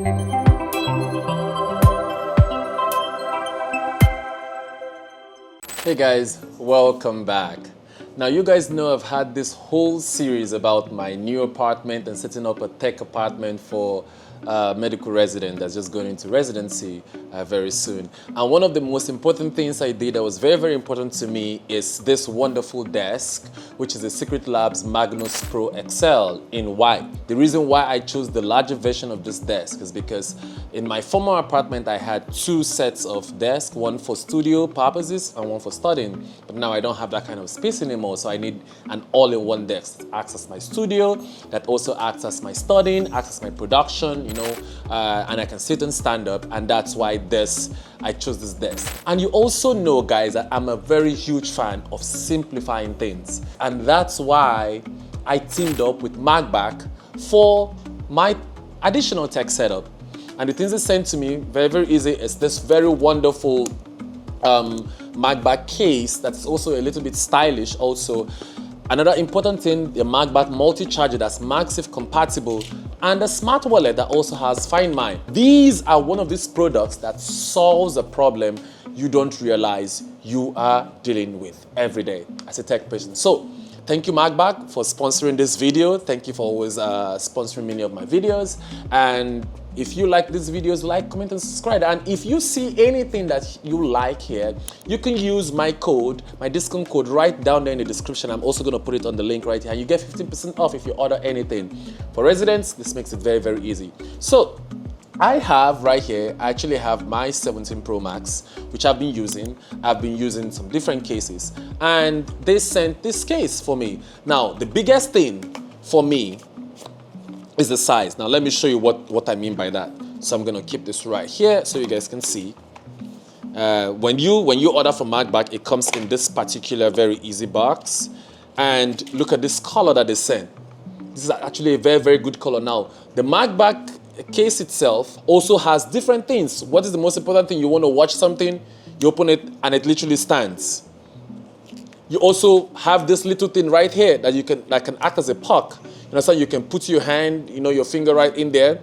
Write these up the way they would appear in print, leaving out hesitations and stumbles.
Hey guys, welcome back. Now you guys know I've had this whole series about my new apartment and setting up a tech apartment for a medical resident that's just going into residency very soon. And one of the most important things I did that was very, very important to me is this wonderful desk, which is the Secret Labs Magnus Pro XL in white. The reason why I chose the larger version of this desk is because in my former apartment, I had two sets of desks, one for studio purposes and one for studying. But now I don't have that kind of space anymore, so I need an all-in-one desk that acts as my studio, that also acts as my studying, acts as my production, you know, and I can sit and stand up, and that's why I chose this desk. And you also know, guys, that I'm a very huge fan of simplifying things. And that's why I teamed up with MagBack for my additional tech setup. And the things they sent to me, very, very easy, is this very wonderful MagBack case that's also a little bit stylish also. Another important thing, the MagBack multi-charger that's MagSafe compatible, and a smart wallet that also has Find My. These are one of these products that solves a problem you don't realize you are dealing with every day as a tech person. So, thank you MagBack for sponsoring this video. Thank you for always sponsoring many of my videos. And if you like these videos, like, comment, and subscribe. And if you see anything that you like here, you can use my code, my discount code right down there in the description. I'm also going to put it on the link right here. And you get 15% off if you order anything. For residents, this makes it very, very easy. So, I have right here, I actually have my 17 Pro Max, which I've been using. I've been using some different cases. And they sent this case for me. Now, the biggest thing for me is the size. Now let me show you what I mean by that. So I'm gonna keep this right here so you guys can see. When you order from MagBack, it comes in this particular very easy box. And look at this color that they sent. This is actually a very, very good color. Now, the MagBack case itself also has different things. What is the most important thing? You want to watch something, you open it and it literally stands. You also have this little thing right here that can act as a puck. You know, so you can put your hand, you know, your finger right in there,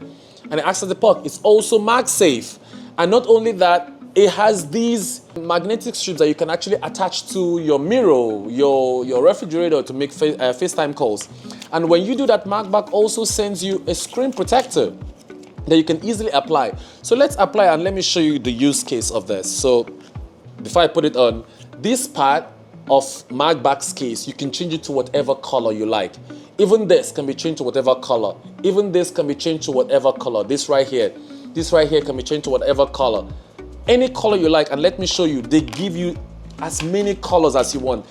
and it acts as a puck. It's also MagSafe. And not only that, it has these magnetic strips that you can actually attach to your mirror, your refrigerator to make FaceTime calls. And when you do that, MagBack also sends you a screen protector that you can easily apply. So let's apply and let me show you the use case of this. So before I put it on, this part of MagBack's case, you can change it to whatever color you like. Even this can be changed to whatever color. Even this can be changed to whatever color. This right here can be changed to whatever color. Any color you like, and let me show you, they give you as many colors as you want.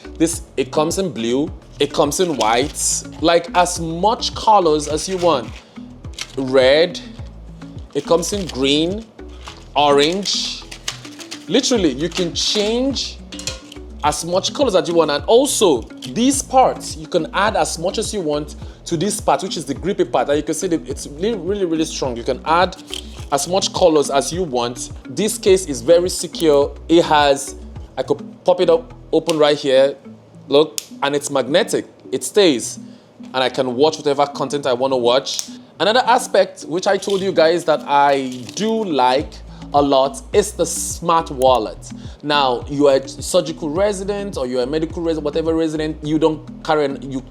It comes in blue, it comes in white, like as much colors as you want. Red, it comes in green, orange. Literally, you can change as much colors as you want. And also, these parts, you can add as much as you want to this part, which is the grippy part. And you can see that it's really, really, really strong. You can add as much colors as you want. This case is very secure. It has, I could pop it up, open right here, look, and it's magnetic. It stays, and I can watch whatever content I want to watch. Another aspect, which I told you guys that I do like a lot, is the smart wallet. Now, you are a surgical resident or you're a medical resident, whatever resident, you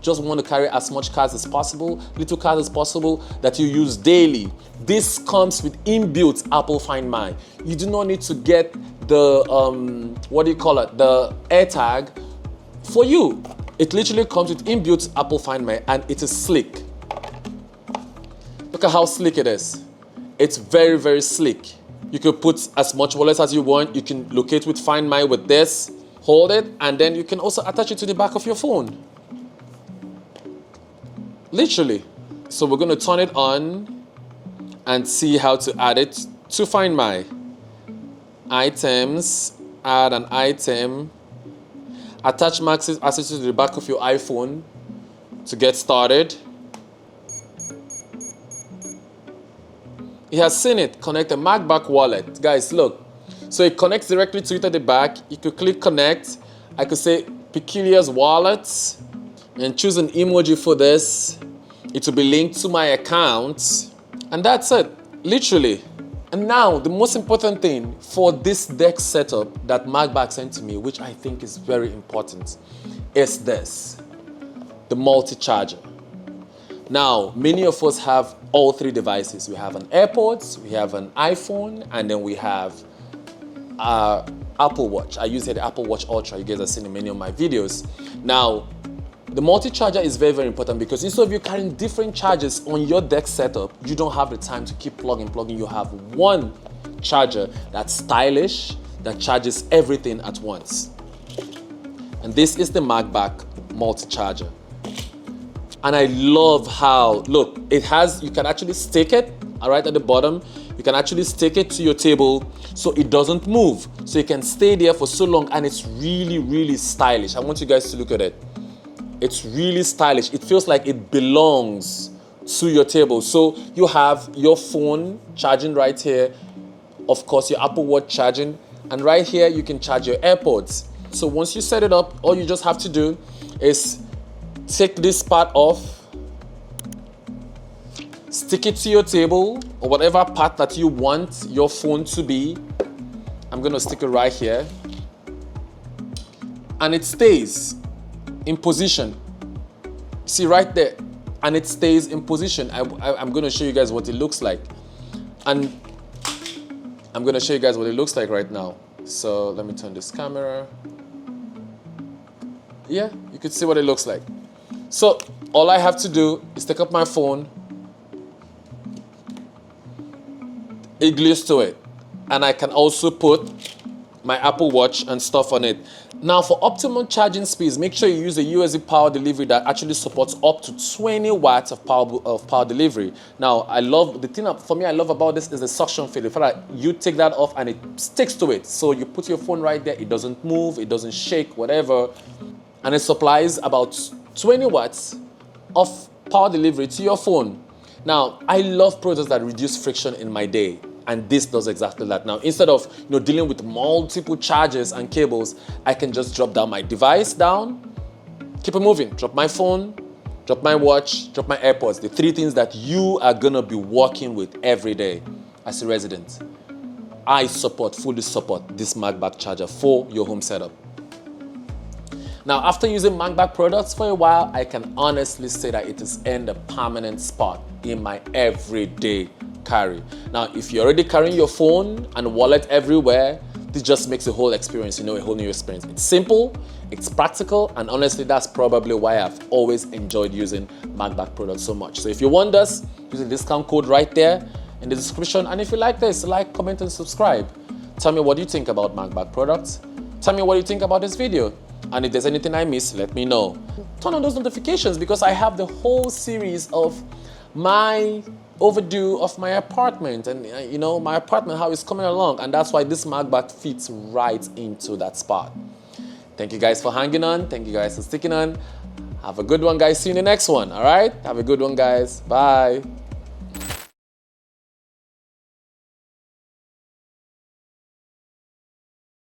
just want to carry as much cards as possible, little cards as possible that you use daily. This comes with inbuilt Apple Find My. You do not need to get the, the AirTag for you. It literally comes with inbuilt Apple Find My, and it is slick. Look at how slick it is. It's very, very slick. You can put as much wallets as you want. You can locate with Find My with this, hold it, and then you can also attach it to the back of your phone. Literally. So we're going to turn it on and see how to add it to Find My. Items, add an item, attach MagSafe accessories to the back of your iPhone to get started. He has seen it. Connect a MagBack wallet. Guys, look. So it connects directly to it at the back. You could click connect. I could say Peculiar's wallet and choose an emoji for this. It will be linked to my account. And that's it. Literally. And now, the most important thing for this deck setup that MagBak sent to me, which I think is very important, is this, the multi-charger. Now, many of us have all three devices. We have an AirPods, we have an iPhone, and then we have Apple Watch. I use the Apple Watch Ultra. You guys have seen in many of my videos. Now, the multi-charger is very, very important because instead of you carrying different chargers on your deck setup, you don't have the time to keep plugging. You have one charger that's stylish, that charges everything at once. And this is the MagBak multi-charger. And I love how, look, it has, you can actually stick it right at the bottom. You can actually stick it to your table so it doesn't move. So you can stay there for so long, and it's really, really stylish. I want you guys to look at it. It's really stylish. It feels like it belongs to your table. So you have your phone charging right here. Of course, your Apple Watch charging. And right here, you can charge your AirPods. So once you set it up, all you just have to do is take this part off, stick it to your table or whatever part that you want your phone to be. I'm gonna stick it right here. And it stays in position. See right there, and it stays in position. I'm gonna show you guys what it looks like. And I'm gonna show you guys what it looks like right now. So let me turn this camera. Yeah, you can see what it looks like. So all I have to do is take up my phone, it glues to it. And I can also put my Apple Watch and stuff on it. Now for optimal charging speeds, make sure you use a USB power delivery that actually supports up to 20 watts of power delivery. Now I love, the thing for me I love about this is the suction fit. The fact that you take that off and it sticks to it. So you put your phone right there, it doesn't move, it doesn't shake, whatever. And it supplies about 20 watts of power delivery to your phone. Now, I love products that reduce friction in my day, and this does exactly that. Now, instead of dealing with multiple chargers and cables, I can just drop down my device down, keep it moving, drop my phone, drop my watch, drop my AirPods, the three things that you are gonna be working with every day as a resident. I fully support this MagBak charger for your home setup. Now, after using MagBak products for a while, I can honestly say that it has earned a permanent spot in my everyday carry. Now, if you're already carrying your phone and wallet everywhere, this just makes the whole experience, a whole new experience. It's simple, it's practical, and honestly, that's probably why I've always enjoyed using MagBak products so much. So if you want this, use the discount code right there in the description. And if you like this, like, comment, and subscribe. Tell me what you think about MagBak products. Tell me what you think about this video. And if there's anything I missed, let me know. Turn on those notifications because I have the whole series of my overdue of my apartment and my apartment, how it's coming along. And that's why this MagBak fits right into that spot. Thank you guys for hanging on. Thank you guys for sticking on. Have a good one, guys. See you in the next one. All right? Have a good one, guys. Bye.